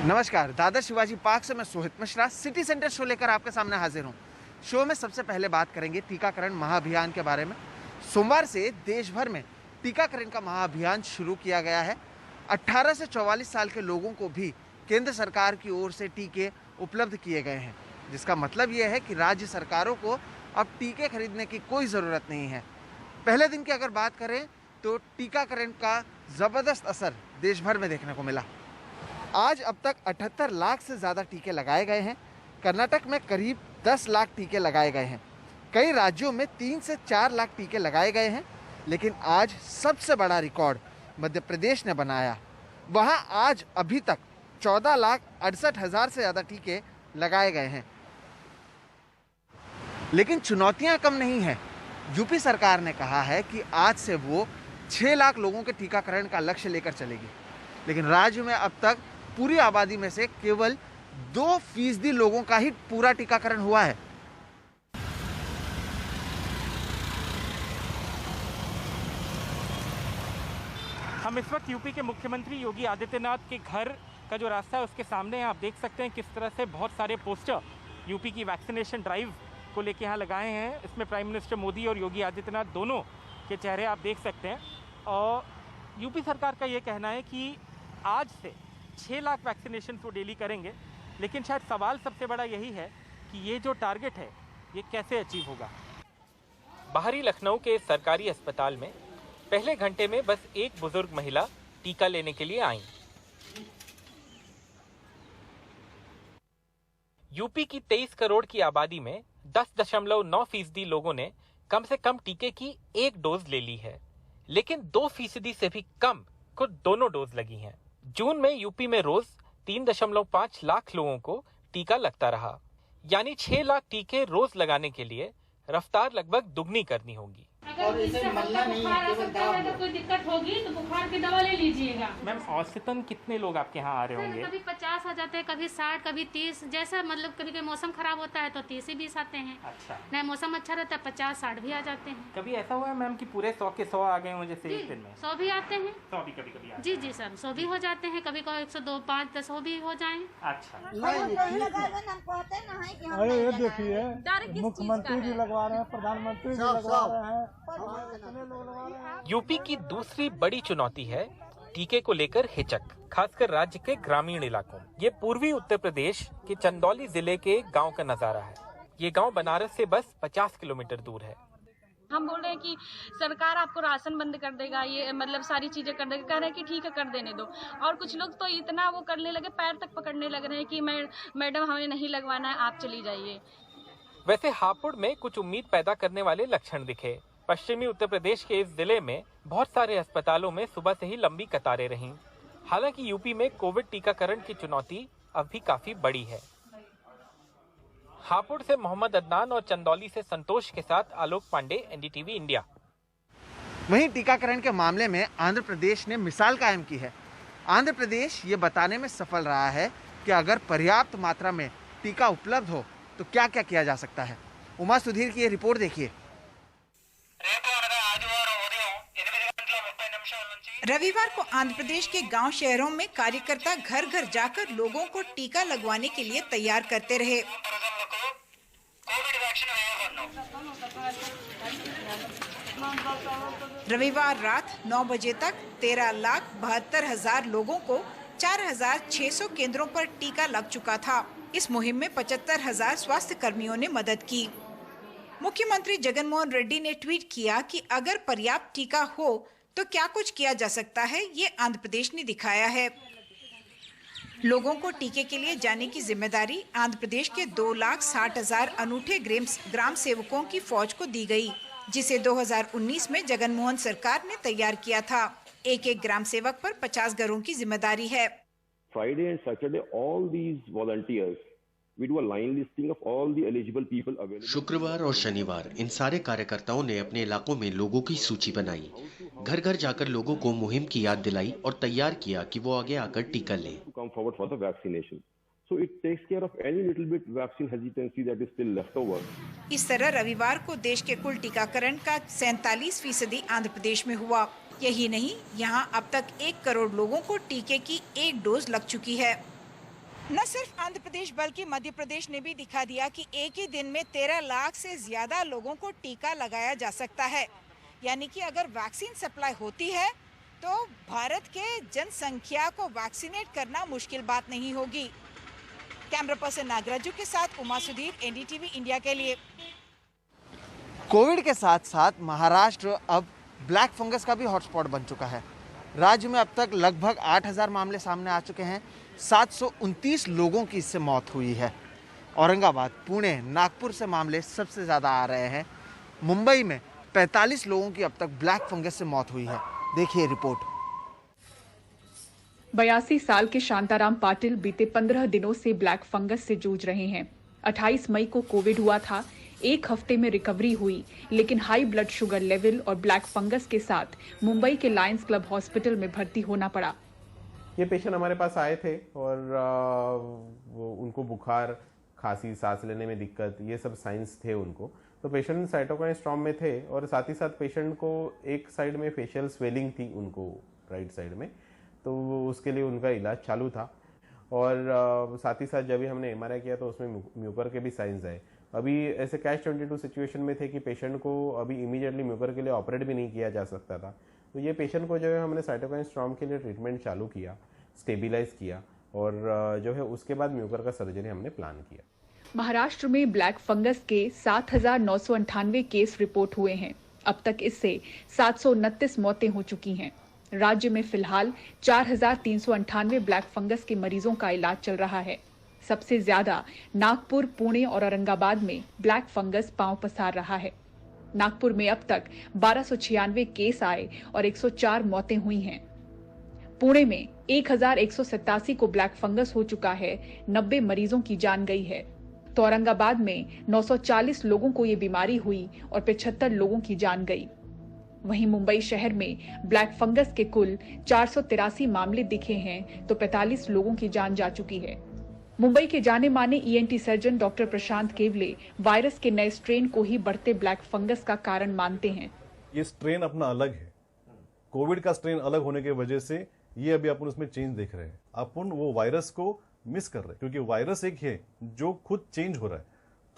नमस्कार, दादा शिवाजी पार्क से मैं Sohit Mishra city centre show लेकर आपके सामने हाजिर हूँ। शो में सबसे पहले बात करेंगे टीकाकरण महाअभियान के बारे में। सोमवार से देश भर में टीकाकरण का महाअभियान शुरू किया गया है। 18 से 44 साल के लोगों को भी केंद्र सरकार की ओर से टीके उपलब्ध किए गए हैं, जिसका मतलब ये है कि राज्य सरकारों को अब टीके खरीदने की कोई ज़रूरत नहीं है। पहले दिन की अगर बात करें तो टीकाकरण का ज़बरदस्त असर देश भर में देखने को मिला। आज अब तक 78 लाख से ज़्यादा टीके लगाए गए हैं। कर्नाटक में करीब 10 लाख टीके लगाए गए हैं। कई राज्यों में 3 से 4 लाख टीके लगाए गए हैं, लेकिन आज सबसे बड़ा रिकॉर्ड मध्य प्रदेश ने बनाया। वहां आज अभी तक 14,68,000 से ज़्यादा टीके लगाए गए हैं। लेकिन चुनौतियां कम नहीं हैं। यूपी सरकार ने कहा है कि आज से वो 6 लाख लोगों के टीकाकरण का लक्ष्य लेकर चलेगी, लेकिन राज्य में अब तक पूरी आबादी में से केवल 2% लोगों का ही पूरा टीकाकरण हुआ है। हम इस वक्त यूपी के मुख्यमंत्री योगी आदित्यनाथ के घर का जो रास्ता है उसके सामने हैं। आप देख सकते हैं किस तरह से बहुत सारे पोस्टर यूपी की वैक्सीनेशन ड्राइव को लेके यहाँ लगाए हैं। इसमें प्राइम मिनिस्टर मोदी और योगी आदित्यनाथ दोनों के चेहरे आप देख सकते हैं। और यूपी सरकार का ये कहना है कि आज से 6 लाख वैक्सीनेशन वो डेली करेंगे, लेकिन शायद सवाल सबसे बड़ा यही है कि ये जो टारगेट है ये कैसे अचीव होगा। बाहरी लखनऊ के सरकारी अस्पताल में पहले घंटे में बस एक बुजुर्ग महिला टीका लेने के लिए आई। यूपी की 23 करोड़ की आबादी में 10.9% लोगों ने कम से कम टीके की एक डोज ले ली है, लेकिन 2% से भी कम को दोनों डोज लगी हैं। जून में यूपी में रोज 3.5 लाख लोगों को टीका लगता रहा, यानी 6 लाख टीके रोज लगाने के लिए रफ्तार लगभग दुगनी करनी होगी। अगर इससे हल्का बुखार आ सकता है तो कोई दिक्कत होगी तो बुखार की दवा ले लीजिएगा। मैम, औसतन कितने लोग आपके यहाँ आ रहे होंगे? कभी 50 आ जाते हैं, कभी 60, कभी 30, जैसा मतलब कभी मौसम खराब होता है तो 30 से 20 आते हैं। अच्छा। नहीं, मौसम अच्छा रहता है 50-60 भी आ जाते हैं। कभी ऐसा हुआ है मैम कि पूरे 100 के 100 आ गए हों जैसे एक दिन में? 100 भी आते हैं। 100 भी कभी आते हैं। जी जी सर, 100 भी हो जाते हैं। कभी कभी 102, 5, 10 भी हो जाए। अच्छा। अरे ये देखिए, मुख्यमंत्री भी लगवा रहे हैं, प्रधानमंत्री भी लगवा रहे हैं। यूपी की दूसरी बड़ी चुनौती है टीके को लेकर हिचक, खासकर राज्य के ग्रामीण इलाकों। ये पूर्वी उत्तर प्रदेश के चंदौली जिले के गांव का नजारा है। ये गांव बनारस से बस 50 किलोमीटर दूर है। हम बोल रहे हैं कि सरकार आपको राशन बंद कर देगा, ये मतलब सारी चीजें कर देगा। कह रहे हैं कि ठीक है कर देने दो, और कुछ लोग तो इतना वो करने लगे, पैर तक पकड़ने लग रहे हैं कि मैडम हमें नहीं लगवाना है, आप चली जाइए। वैसे हापुड़ में कुछ उम्मीद पैदा करने वाले लक्षण दिखे। पश्चिमी उत्तर प्रदेश के इस जिले में बहुत सारे अस्पतालों में सुबह से ही लंबी कतारें रहीं। हालांकि यूपी में कोविड टीकाकरण की चुनौती अब भी काफी बड़ी है। हापुड़ से मोहम्मद अदनान और चंदौली से संतोष के साथ आलोक पांडे, एनडीटीवी इंडिया। वहीं टीकाकरण के मामले में आंध्र प्रदेश ने मिसाल कायम की है। आंध्र प्रदेश ये बताने में सफल रहा है कि अगर पर्याप्त मात्रा में टीका उपलब्ध हो तो क्या क्या किया जा सकता है। उमा सुधीर की ये रिपोर्ट देखिए। रविवार को आंध्र प्रदेश के गांव शहरों में कार्यकर्ता घर घर जाकर लोगों को टीका लगवाने के लिए तैयार करते रहे। रविवार रात 9 बजे तक 13,72,000 लोगों को 4,600 केंद्रों पर टीका लग चुका था। इस मुहिम में 75,000 स्वास्थ्य कर्मियों ने मदद की। मुख्यमंत्री जगन मोहन रेड्डी ने ट्वीट किया कि अगर पर्याप्त टीका हो तो क्या कुछ किया जा सकता है, ये आंध्र प्रदेश ने दिखाया है। लोगों को टीके के लिए जाने की जिम्मेदारी आंध्र प्रदेश के 2,60,000 अनूठे ग्राम सेवकों की फौज को दी गई, जिसे 2019 में जगन मोहन सरकार ने तैयार किया था। एक एक ग्राम सेवक पर 50 घरों की जिम्मेदारी है। Friday and Saturday, all these volunteers, we do a line listing of all the eligible people available. शुक्रवार और शनिवार इन सारे कार्यकर्ताओं ने अपने इलाकों में लोगों की सूची बनाई, घर घर जाकर लोगों को मुहिम की याद दिलाई और तैयार किया कि वो आगे आकर टीका लें। To come forward for the vaccination. So it takes care of any little bit vaccine hesitancy that is still left over. इस तरह रविवार को देश के कुल टीकाकरण का 47% आंध्र प्रदेश में हुआ। यही नहीं, यहाँ अब तक 1 करोड़ लोगों को टीके की एक डोज लग चुकी है। न सिर्फ आंध्र प्रदेश बल्कि मध्य प्रदेश ने भी दिखा दिया कि एक ही दिन में 13 लाख से ज्यादा लोगों को टीका लगाया जा सकता है। यानी कि अगर वैक्सीन सप्लाई होती है तो भारत के जनसंख्या को वैक्सीनेट करना मुश्किल बात नहीं होगी। कैमरा पर्सन नागराजू के साथ उमा सुधीर, एनडीटीवी इंडिया के लिए। कोविड के साथ साथ महाराष्ट्र अब ब्लैक फंगस का भी हॉटस्पॉट बन चुका है। राज्य में अब तक लगभग 8,000 मामले सामने आ चुके हैं। 729 लोगों की इससे मौत हुई है। औरंगाबाद, पुणे, नागपुर से मामले सबसे ज़्यादा आ रहे हैं। मुंबई में 45 लोगों की अब तक ब्लैक फंगस से मौत हुई है। देखिए रिपोर्ट। 82 साल के शांताराम पाटिल बीते 15 दिनों से ब्लैक फंगस से जूझ रहे हैं। 28 मई को कोविड हुआ था। 1 हफ्ते में रिकवरी हुई, लेकिन हाई ब्लड शुगर लेवल और ब्लैक फंगस के साथ मुंबई के लायंस क्लब हॉस्पिटल में भर्ती होना पड़ा। ये पेशेंट हमारे पास आए थे और उनको बुखार, खांसी, सांस लेने में दिक्कत, ये सब साइंस थे उनको। तो पेशेंट साइटोकाइन स्टॉर्म में थे और साथ ही साथ पेशेंट को एक साइड में फेशियल स्वेलिंग थी उनको, राइट साइड में, तो उसके लिए उनका इलाज चालू था। और साथ ही साथ जब भी हमने एमआरआई किया तो उसमें म्यूकर के भी साइंस आए। अभी ऐसे कैश 22 सिचुएशन में थे कि पेशेंट को अभी इमीडिएटली म्यूकर के लिए ऑपरेट भी नहीं किया जा सकता था। तो ये पेशेंट को जो है हमने साइटोकाइन स्टॉर्म के लिए ट्रीटमेंट चालू किया, स्टेबिलाइज किया और जो है उसके बाद म्यूकर का सर्जरी हमने प्लान किया। महाराष्ट्र में ब्लैक फंगस के 7,998 केस रिपोर्ट हुए हैं। अब तक इससे 729 मौतें हो चुकी हैं। राज्य में फिलहाल 4,398 ब्लैक फंगस के मरीजों का इलाज चल रहा है। सबसे ज्यादा नागपुर, पुणे और औरंगाबाद में ब्लैक फंगस पांव पसार रहा है। नागपुर में अब तक 1296 केस आए और 104 मौतें हुई हैं। पुणे में 1,187 को ब्लैक फंगस हो चुका है, 90 मरीजों की जान गई है। तो औरंगाबाद में 940 लोगों को ये बीमारी हुई और 75 लोगों की जान गई। वहीं मुंबई शहर में ब्लैक फंगस के कुल 483 मामले दिखे हैं तो 45 लोगों की जान जा चुकी है। मुंबई के जाने माने ईएनटी सर्जन डॉक्टर प्रशांत केवले वायरस के नए स्ट्रेन को ही बढ़ते ब्लैक फंगस का कारण मानते हैं। ये स्ट्रेन अपना अलग है, कोविड का स्ट्रेन अलग होने की वजह से ये अभी अपन उसमें चेंज देख रहे हैं। अपन वो वायरस को मिस कर रहे हैं क्योंकि वायरस एक है जो खुद चेंज हो रहा है,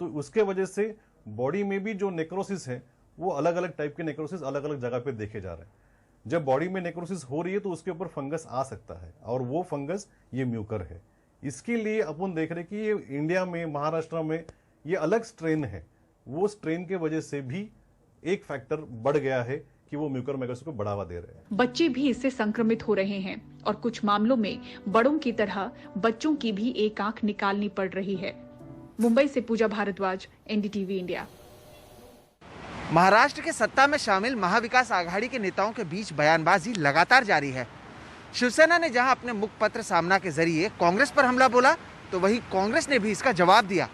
तो उसके वजह से बॉडी में भी जो नेक्रोसिस है वो अलग अलग टाइप के नेक्रोसिस अलग अलग जगह पे देखे जा रहे हैं। जब बॉडी में नेक्रोसिस हो रही है तो उसके ऊपर फंगस आ सकता है और वो फंगस ये म्यूकर है। इसके लिए अपन देख रहे हैं कि ये इंडिया में, महाराष्ट्र में ये अलग स्ट्रेन है। वो स्ट्रेन के वजह से भी एक फैक्टर बढ़ गया है कि वो म्यूकर मैगस को बढ़ावा दे रहे हैं। बच्चे भी इससे संक्रमित हो रहे हैं और कुछ मामलों में बड़ों की तरह बच्चों की भी एक आंख निकालनी पड़ रही है। मुंबई से पूजा भारद्वाज, एनडीटीवी इंडिया। महाराष्ट्र के सत्ता में शामिल महाविकास आघाड़ी के नेताओं के बीच बयानबाजी लगातार जारी है। शिवसेना ने जहां अपने मुखपत्र सामना के जरिए कांग्रेस पर हमला बोला, तो वहीं कांग्रेस ने भी इसका जवाब दिया।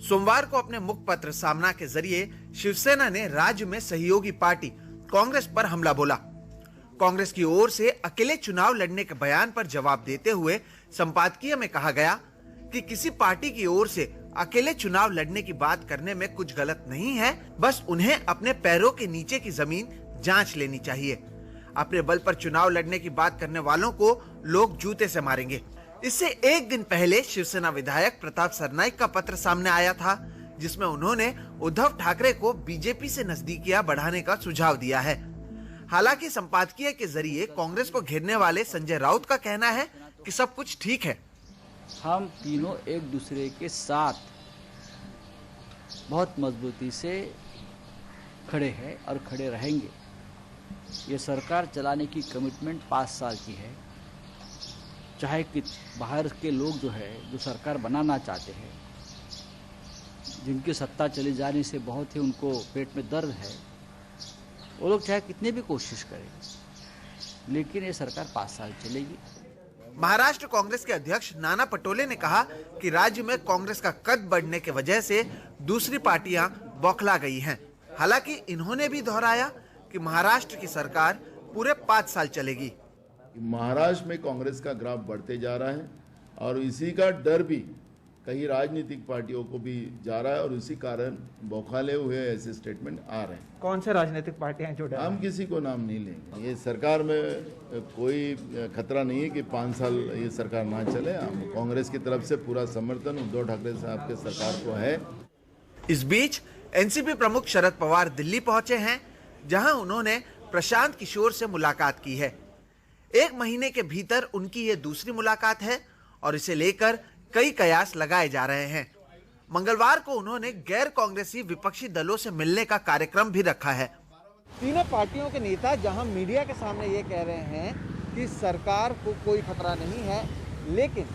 सोमवार को अपने मुखपत्र सामना के जरिए शिवसेना ने राज्य में सहयोगी पार्टी कांग्रेस पर हमला बोला। कांग्रेस की ओर से अकेले चुनाव लड़ने के बयान पर जवाब देते हुए संपादकीय में कहा गया कि किसी पार्टी की ओर से अकेले चुनाव लड़ने की बात करने में कुछ गलत नहीं है, बस उन्हें अपने पैरों के नीचे की जमीन जांच लेनी चाहिए। अपने बल पर चुनाव लड़ने की बात करने वालों को लोग जूते से मारेंगे। इससे एक दिन पहले शिवसेना विधायक प्रताप सरनाइक का पत्र सामने आया था, जिसमें उन्होंने उद्धव ठाकरे को बीजेपी से नजदीकियां बढ़ाने का सुझाव दिया है। हालांकि संपादकीय के जरिए कांग्रेस को घेरने वाले संजय राउत का कहना है कि सब कुछ ठीक है। हम तीनों एक दूसरे के साथ बहुत मजबूती से खड़े हैं और खड़े रहेंगे। ये सरकार चलाने की कमिटमेंट 5 साल की है। चाहे कि बाहर के लोग जो है, जो सरकार बनाना चाहते हैं, जिनकी सत्ता चले जाने से बहुत ही उनको पेट में दर्द है, वो लोग चाहे कितने भी कोशिश करें, लेकिन ये सरकार 5 साल चलेगी। महाराष्ट्र कांग्रेस के अध्यक्ष नाना पटोले ने कहा कि राज्य में कांग्रेस का कद बढ़ने की वजह से दूसरी पार्टियां बौखला गई हैं। हालांकि इन्होंने भी दोहराया कि महाराष्ट्र की सरकार पूरे 5 साल चलेगी। महाराष्ट्र में कांग्रेस का ग्राफ बढ़ते जा रहा है और इसी का डर भी कई राजनीतिक पार्टियों को भी जा रहा है और इसी कारण बौखाले हुए ऐसे स्टेटमेंट आ रहे हैं। कौन से राजनीतिक पार्टियां जो हम किसी को नाम नहीं लेंगे। ये सरकार में कोई खतरा नहीं है कि 5 साल ये सरकार ना चले। हम कांग्रेस की तरफ से पूरा समर्थन उद्धव ठाकरे साहब के सरकार को है। इस बीच एनसीपी प्रमुख शरद पवार दिल्ली पहुंचे हैं, जहां उन्होंने प्रशांत किशोर से मुलाकात की है। 1 महीने के भीतर उनकी ये दूसरी मुलाकात है और इसे लेकर कई कयास लगाए जा रहे हैं। मंगलवार को उन्होंने गैर कांग्रेसी विपक्षी दलों से मिलने का कार्यक्रम भी रखा है। तीनों पार्टियों के नेता जहां मीडिया के सामने ये कह रहे हैं कि सरकार को कोई खतरा नहीं है, लेकिन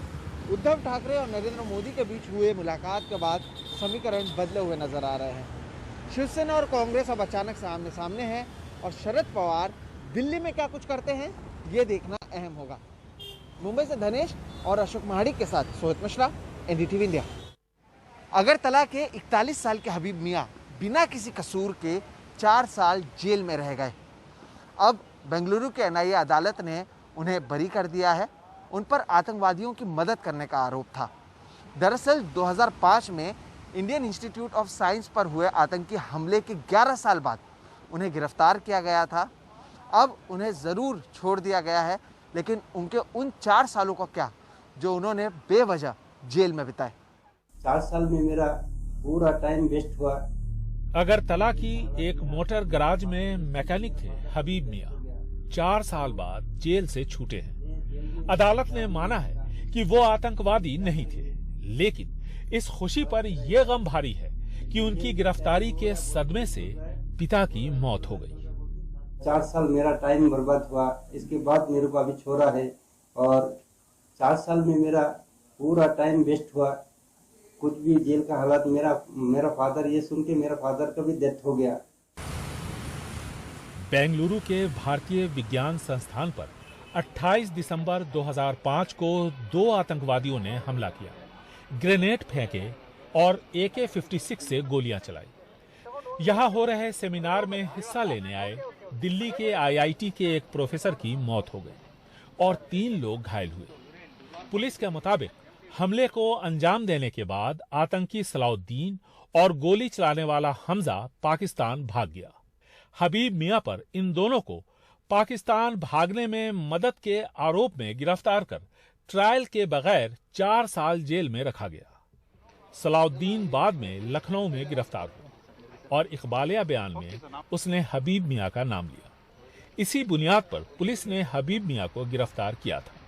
उद्धव ठाकरे और नरेंद्र मोदी के बीच हुए मुलाकात के बाद समीकरण बदले हुए नजर आ रहे हैं। शिवसेना और कांग्रेस अब अचानक सामने सामने है और शरद पवार दिल्ली में क्या कुछ करते हैं ये देखना अहम होगा। मुंबई से धनेश और अशोक महाडिक के साथ सोहित मिश्रा, एनडीटीवी इंडिया। अगरतला के 41 साल के हबीब मियां बिना किसी कसूर के 4 साल जेल में रह गए। अब बेंगलुरु के एनआईए अदालत ने उन्हें बरी कर दिया है। उन पर आतंकवादियों की मदद करने का आरोप था। दरअसल 2005 में इंडियन इंस्टीट्यूट ऑफ साइंस पर हुए आतंकी हमले के 11 साल बाद उन्हें गिरफ्तार किया गया था। अब उन्हें ज़रूर छोड़ दिया गया है, लेकिन उनके उन 4 सालों का क्या जो उन्होंने बेवजह जेल में बिताए। 4 साल में मेरा पूरा टाइम वेस्ट हुआ। अगरतला की एक मोटर गराज में मैकेनिक थे हबीब मियां। 4 साल बाद जेल से छूटे हैं। अदालत ने माना है कि वो आतंकवादी नहीं थे, लेकिन इस खुशी पर यह गम भारी है कि उनकी गिरफ्तारी के सदमे से पिता की मौत हो गई। 4 साल मेरा टाइम बर्बाद हुआ। इसके बाद मेरे को अभी छोरा है और 4 साल में मेरा पूरा टाइम वेस्ट हुआ। कुछ भी जेल का हालात मेरा फादर, ये सुन के मेरा फादर का भी डेथ हो गया। बेंगलुरु के भारतीय विज्ञान संस्थान पर 28 दिसंबर 2005 को 2 आतंकवादियों ने हमला किया, ग्रेनेड फेंके और AK-56 से गोलियां चलाई। यहां हो रहे सेमिनार में हिस्सा लेने आए दिल्ली के IIT के एक प्रोफेसर की मौत हो गई और 3 लोग घायल हुए। पुलिस के मुताबिक हमले को अंजाम देने के बाद आतंकी सलाउद्दीन और गोली चलाने वाला हमजा पाकिस्तान भाग गया। हबीब मियां पर इन दोनों को पाकिस्तान भागने में मदद के आरोप में गिरफ्तार कर ट्रायल के बगैर 4 साल जेल में रखा गया। सलाउद्दीन बाद में लखनऊ में गिरफ्तार हुआ और इकबालिया बयान में उसने हबीब मियां का नाम लिया। इसी बुनियाद पर पुलिस ने हबीब मियां को गिरफ्तार किया था।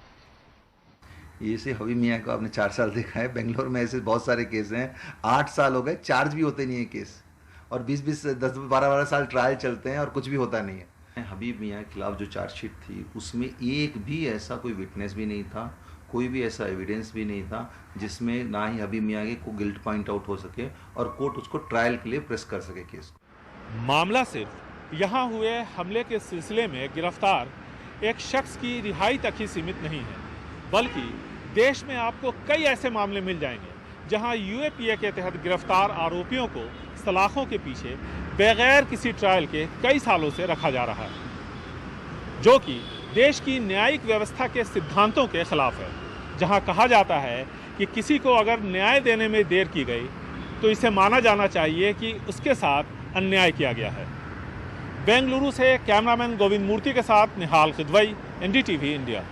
ऐसे हबीब मियां को आपने 4 साल देखा है। बेंगलोर में ऐसे बहुत सारे केस हैं, 8 साल हो गए, चार्ज भी होते नहीं है केस, और 20-20, 10-12 साल ट्रायल चलते हैं और कुछ भी होता नहीं है। हबीब मियां के खिलाफ जो चार्जशीट थी उसमें एक भी ऐसा कोई विटनेस भी नहीं था, कोई भी ऐसा एविडेंस भी नहीं था जिसमें ना ही हबीब मियां के को गिल्ट पॉइंट आउट हो सके और कोर्ट उसको ट्रायल के लिए प्रेस कर सके केस को। मामला सिर्फ यहां हुए हमले के सिलसिले में गिरफ्तार एक शख्स की रिहाई तक ही सीमित नहीं है, बल्कि देश में आपको कई ऐसे मामले मिल जाएंगे जहां UAPA के तहत गिरफ्तार आरोपियों को सलाखों के पीछे बगैर किसी ट्रायल के कई सालों से रखा जा रहा है, जो कि देश की न्यायिक व्यवस्था के सिद्धांतों के खिलाफ है, जहां कहा जाता है कि किसी को अगर न्याय देने में देर की गई तो इसे माना जाना चाहिए कि उसके साथ अन्याय किया गया है। बेंगलुरु से कैमरामैन गोविंद मूर्ति के साथ निहाल खिदवई, NDTV इंडिया।